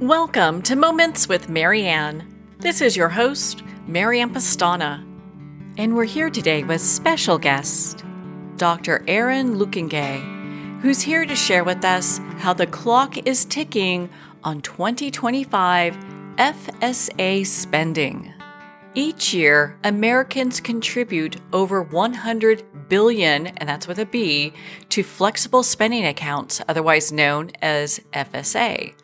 Welcome to Moments with Marianne. This is your host, Marianne Pastana, and we're here today with special guest, Dr. Luekenga, who's here to share with us how the clock is ticking on 2025 FSA spending. Each year, Americans contribute over $100 billion, and that's with a B, to flexible spending accounts, otherwise known as FSA,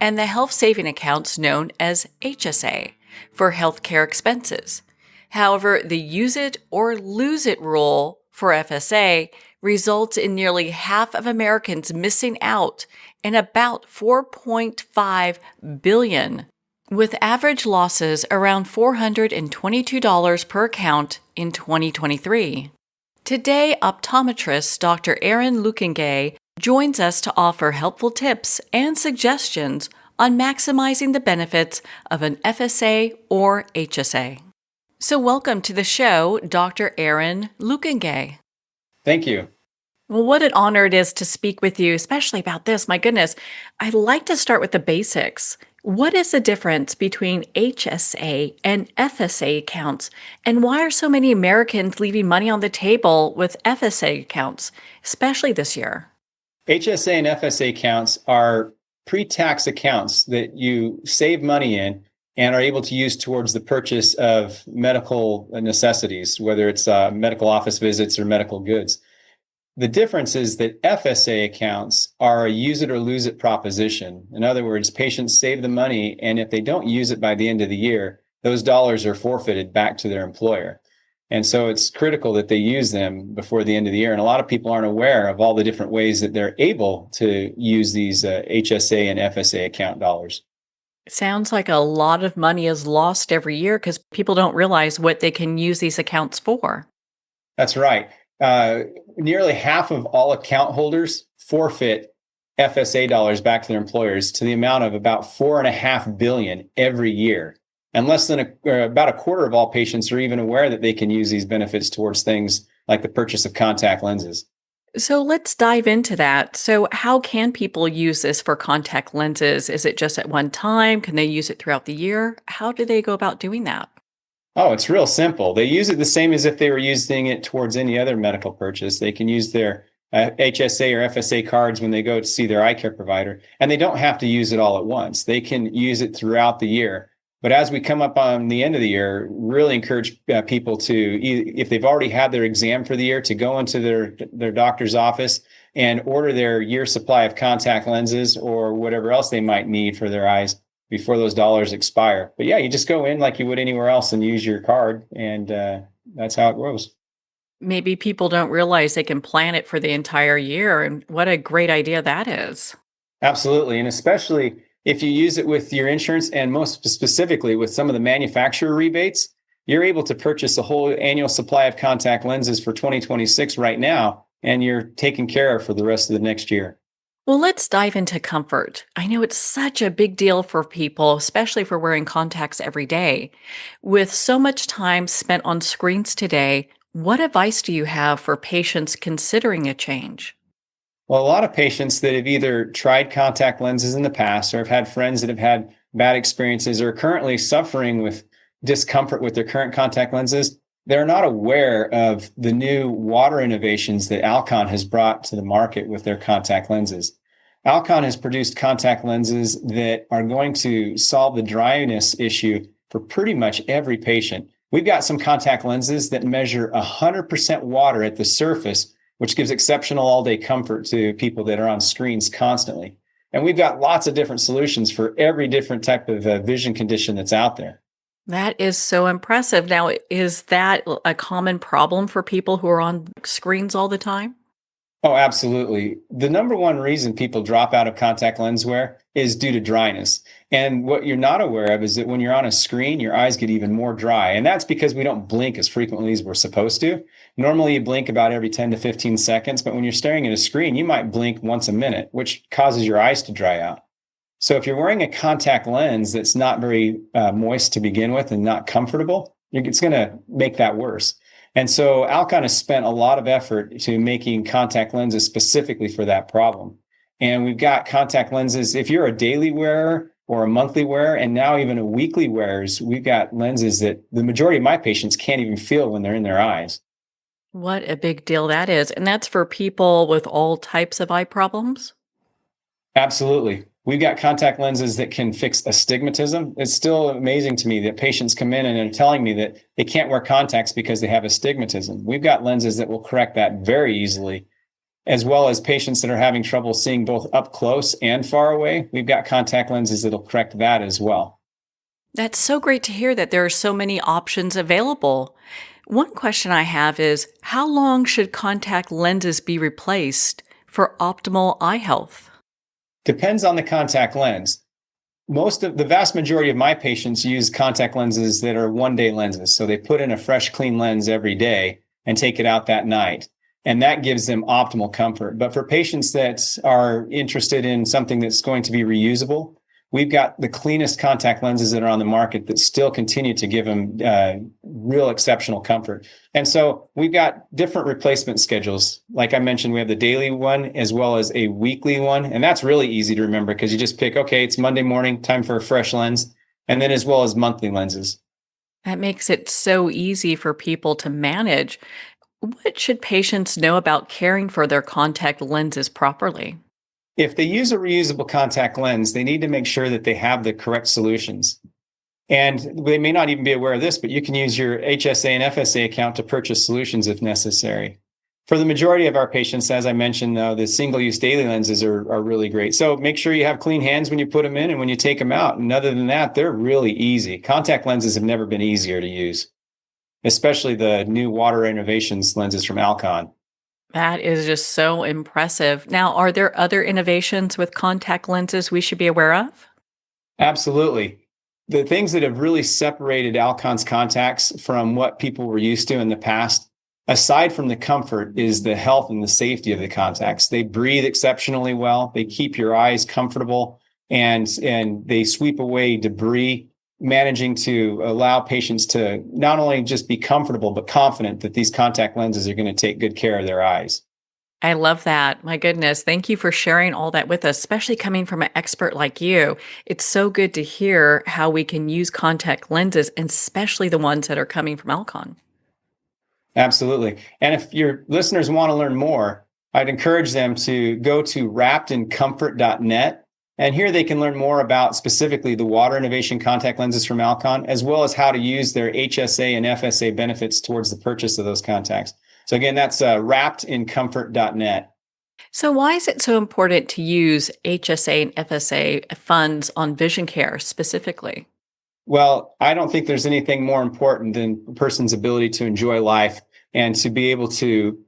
and the health saving accounts known as HSA, for healthcare expenses. However, the use it or lose it rule for FSA results in nearly half of Americans missing out and about $4.5 billion, with average losses around $422 per account in 2023. Today, Optometrist Dr. Luekenga joins us to offer helpful tips and suggestions on maximizing the benefits of an FSA or HSA. So welcome to the show, Dr. Luekenga. Thank you. Well, what an honor it is to speak with you, especially about this. My goodness, I'd like to start with the basics. What is the difference between HSA and FSA accounts, and why are so many Americans leaving money on the table with FSA accounts, especially this year? HSA and FSA accounts are pre-tax accounts that you save money in and are able to use towards the purchase of medical necessities, whether it's medical office visits or medical goods. The difference is that FSA accounts are a use it or lose it proposition. In other words, patients save the money, and if they don't use it by the end of the year, those dollars are forfeited back to their employer. And so it's critical that they use them before the end of the year. And a lot of people aren't aware of all the different ways that they're able to use these HSA and FSA account dollars. Sounds like a lot of money is lost every year because people don't realize what they can use these accounts for. That's right. Nearly half of all account holders forfeit FSA dollars back to their employers to the amount of about $4.5 billion every year. And less than about a quarter of all patients are even aware that they can use these benefits towards things like the purchase of contact lenses. So let's dive into that. So how can people use this for contact lenses? Is it just at one time? Can they use it throughout the year? How do they go about doing that? Oh, it's real simple. They use it the same as if they were using it towards any other medical purchase. They can use their HSA or FSA cards when they go to see their eye care provider, and they don't have to use it all at once. They can use it throughout the year. But as we come up on the end of the year, really encourage people to, if they've already had their exam for the year, to go into their doctor's office and order their year supply of contact lenses or whatever else they might need for their eyes before those dollars expire. But yeah, you just go in like you would anywhere else and use your card, and that's how it goes. Maybe people don't realize they can plan it for the entire year, and what a great idea that is. Absolutely, and especially if you use it with your insurance, and most specifically with some of the manufacturer rebates, you're able to purchase a whole annual supply of contact lenses for 2026 right now, and you're taken care of for the rest of the next year. Well, let's dive into comfort. I know it's such a big deal for people, especially for wearing contacts every day. With so much time spent on screens today, what advice do you have for patients considering a change? Well, a lot of patients that have either tried contact lenses in the past or have had friends that have had bad experiences or are currently suffering with discomfort with their current contact lenses, they're not aware of the new water innovations that Alcon has brought to the market with their contact lenses. Alcon has produced contact lenses that are going to solve the dryness issue for pretty much every patient. We've got some contact lenses that measure 100% water at the surface, which gives exceptional all-day comfort to people that are on screens constantly. And we've got lots of different solutions for every different type of vision condition that's out there. That is so impressive. Now, is that a common problem for people who are on screens all the time? Oh, absolutely. The number one reason people drop out of contact lens wear is due to dryness. And what you're not aware of is that when you're on a screen, your eyes get even more dry. And that's because we don't blink as frequently as we're supposed to. Normally, you blink about every 10 to 15 seconds, but when you're staring at a screen, you might blink once a minute, which causes your eyes to dry out. So if you're wearing a contact lens that's not very moist to begin with and not comfortable, it's going to make that worse. And so Alcon has spent a lot of effort to making contact lenses specifically for that problem. And we've got contact lenses. If you're a daily wearer, or a monthly wear, and now even a weekly wears. We've got lenses that the majority of my patients can't even feel when they're in their eyes. What a big deal that is. And that's for people with all types of eye problems? Absolutely. We've got contact lenses that can fix astigmatism. It's still amazing to me that patients come in and are telling me that they can't wear contacts because they have astigmatism. We've got lenses that will correct that very easily, as well as patients that are having trouble seeing both up close and far away. We've got contact lenses that'll correct that as well. That's so great to hear that there are so many options available. One question I have is, how long should contact lenses be replaced for optimal eye health? Depends on the contact lens. The vast majority of my patients use contact lenses that are 1-day lenses. So they put in a fresh, clean lens every day and take it out that night. And that gives them optimal comfort. But for patients that are interested in something that's going to be reusable, we've got the cleanest contact lenses that are on the market that still continue to give them real exceptional comfort. And so we've got different replacement schedules. Like I mentioned, we have the daily one as well as a weekly one. And that's really easy to remember because you just pick, okay, it's Monday morning, time for a fresh lens, and then as well as monthly lenses. That makes it so easy for people to manage. What should patients know about caring for their contact lenses properly? If they use a reusable contact lens, they need to make sure that they have the correct solutions. And they may not even be aware of this, but you can use your HSA and FSA account to purchase solutions if necessary. For the majority of our patients, as I mentioned, though, the single-use daily lenses are really great. So make sure you have clean hands when you put them in and when you take them out. And other than that, they're really easy. Contact lenses have never been easier to use, especially the new Water Innovations lenses from Alcon. That is just so impressive. Now, are there other innovations with contact lenses we should be aware of? Absolutely. The things that have really separated Alcon's contacts from what people were used to in the past, aside from the comfort, is the health and the safety of the contacts. They breathe exceptionally well. They keep your eyes comfortable, and they sweep away debris, managing to allow patients to not only just be comfortable, but confident that these contact lenses are going to take good care of their eyes. I love that. My goodness. Thank you for sharing all that with us, especially coming from an expert like you. It's so good to hear how we can use contact lenses, and especially the ones that are coming from Alcon. Absolutely. And if your listeners want to learn more, I'd encourage them to go to wrappedincomfort.net. And here they can learn more about specifically the Water Innovation contact lenses from Alcon, as well as how to use their HSA and FSA benefits towards the purchase of those contacts. So again, that's wrappedincomfort.net. So, why is it so important to use HSA and FSA funds on vision care specifically? Well, I don't think there's anything more important than a person's ability to enjoy life and to be able to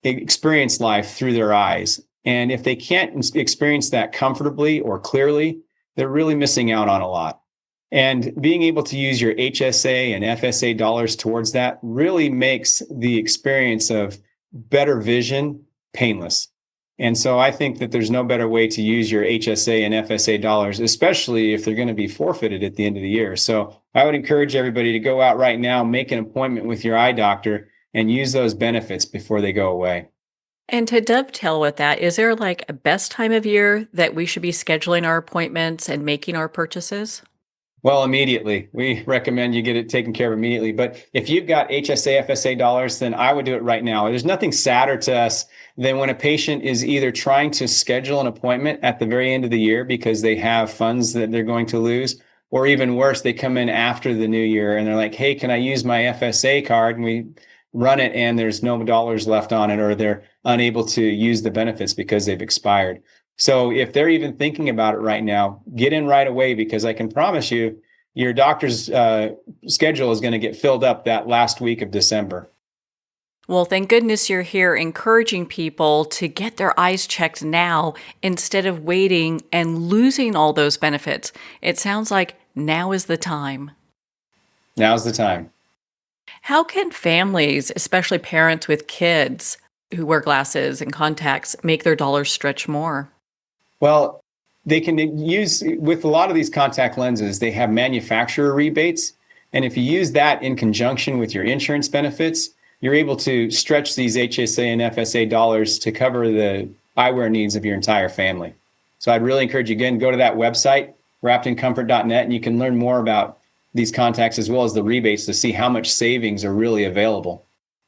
experience life through their eyes. And if they can't experience that comfortably or clearly, they're really missing out on a lot. And being able to use your HSA and FSA dollars towards that really makes the experience of better vision painless. And so I think that there's no better way to use your HSA and FSA dollars, especially if they're going to be forfeited at the end of the year. So I would encourage everybody to go out right now, make an appointment with your eye doctor, and use those benefits before they go away. And to dovetail with that, is there like a best time of year that we should be scheduling our appointments and making our purchases? Well, immediately. We recommend you get it taken care of immediately. But if you've got HSA, FSA dollars, then I would do it right now. There's nothing sadder to us than when a patient is either trying to schedule an appointment at the very end of the year because they have funds that they're going to lose, or even worse, they come in after the new year and they're like, hey, can I use my FSA card? And we run it and there's no dollars left on it, or they're unable to use the benefits because they've expired. So if they're even thinking about it right now, get in right away, because I can promise you your doctor's schedule is going to get filled up that last week of December. Well, thank goodness you're here encouraging people to get their eyes checked now instead of waiting and losing all those benefits. It sounds like now is the time. Now's the time. How can families, especially parents with kids who wear glasses and contacts, make their dollars stretch more? Well, they can use, with a lot of these contact lenses, they have manufacturer rebates. And if you use that in conjunction with your insurance benefits, you're able to stretch these HSA and FSA dollars to cover the eyewear needs of your entire family. So I'd really encourage you, again, go to that website, wrappedincomfort.net, and you can learn more about these contacts as well as the rebates to see how much savings are really available.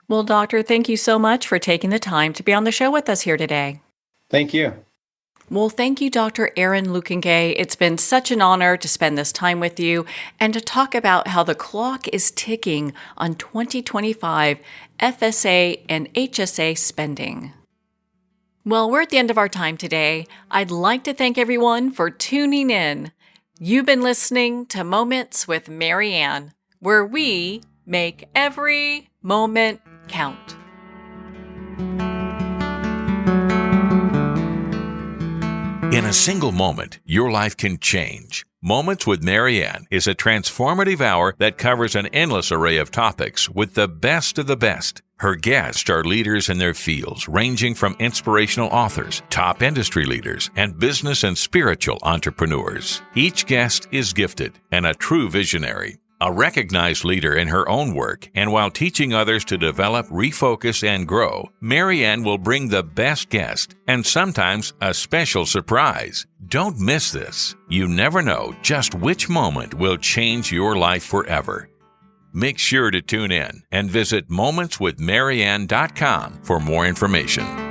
Well, Doctor, thank you so much for taking the time to be on the show with us here today. Thank you. Well, thank you, Dr. Aaron Luekenga. It's been such an honor to spend this time with you and to talk about how the clock is ticking on 2025 FSA and HSA spending. Well, we're at the end of our time today. I'd like to thank everyone for tuning in. You've been listening to Moments with Mary Ann, where we make every moment count. In a single moment, your life can change. Moments with Mary Ann is a transformative hour that covers an endless array of topics with the best of the best. Her guests are leaders in their fields, ranging from inspirational authors, top industry leaders, and business and spiritual entrepreneurs. Each guest is gifted and a true visionary, a recognized leader in her own work, and while teaching others to develop, refocus, and grow, Mary Ann will bring the best guest and sometimes a special surprise. Don't miss this. You never know just which moment will change your life forever. Make sure to tune in and visit momentswithmaryann.com for more information.